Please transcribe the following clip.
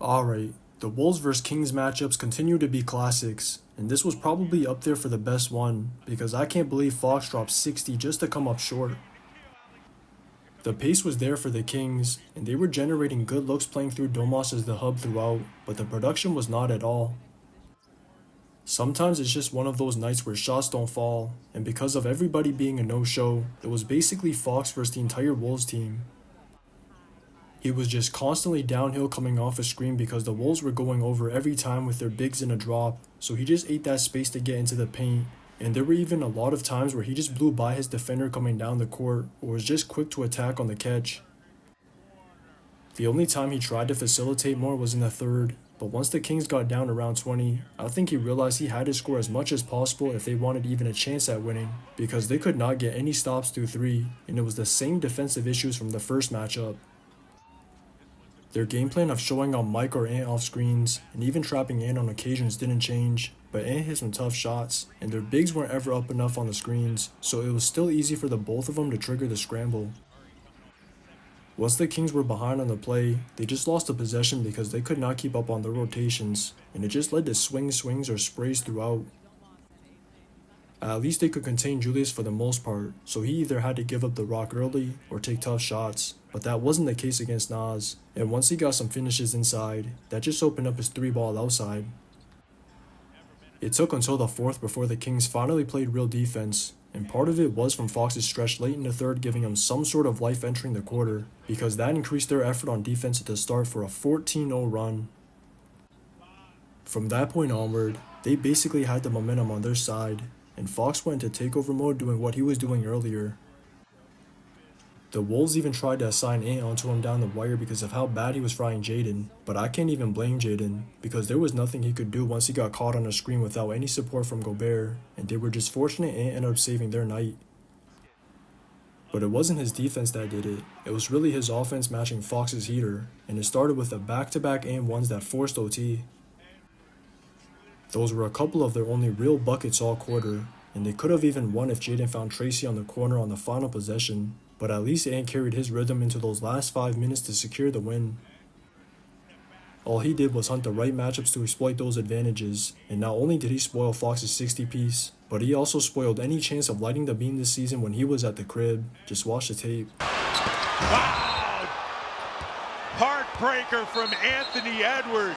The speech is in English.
Alright, the Wolves vs Kings matchups continue to be classics, and this was probably up there for the best one, because I can't believe Fox dropped 60 just to come up short. The pace was there for the Kings, and they were generating good looks playing through Domas as the hub throughout, but the production was not at all. Sometimes it's just one of those nights where shots don't fall, and because of everybody being a no-show, it was basically Fox versus the entire Wolves team. He was just constantly downhill coming off a screen because the Wolves were going over every time with their bigs in a drop, so he just ate that space to get into the paint, and there were even a lot of times where he just blew by his defender coming down the court or was just quick to attack on the catch. The only time he tried to facilitate more was in the third, but once the Kings got down around 20, I think he realized he had to score as much as possible if they wanted even a chance at winning, because they could not get any stops through three, and it was the same defensive issues from the first matchup. Their game plan of showing on Mike or Ant off screens, and even trapping Ant on occasions didn't change, but Ant hit some tough shots, and their bigs weren't ever up enough on the screens, so it was still easy for the both of them to trigger the scramble. Once the Kings were behind on the play, they just lost the possession because they could not keep up on their rotations, and it just led to swings or sprays throughout. At least they could contain Julius for the most part, so he either had to give up the rock early or take tough shots, but that wasn't the case against Nas, and once he got some finishes inside, that just opened up his three ball outside. It took until the fourth before the Kings finally played real defense, and part of it was from Fox's stretch late in the third giving him some sort of life entering the quarter, because that increased their effort on defense at the start for a 14-0 run. From that point onward, they basically had the momentum on their side, and Fox went into takeover mode doing what he was doing earlier. The Wolves even tried to assign Ant onto him down the wire because of how bad he was frying Jaden, but I can't even blame Jaden, because there was nothing he could do once he got caught on a screen without any support from Gobert, and they were just fortunate Ant ended up saving their night. But it wasn't his defense that did it was really his offense matching Fox's heater, and it started with a back-to-back and-ones that forced OT. Those were a couple of their only real buckets all quarter, and they could have even won if Jaden found Tracy on the corner on the final possession, but at least Ant carried his rhythm into those last 5 minutes to secure the win. All he did was hunt the right matchups to exploit those advantages, and not only did he spoil Fox's 60-piece, but he also spoiled any chance of lighting the beam this season when he was at the crib. Just watch the tape. Wow! Heartbreaker from Anthony Edwards.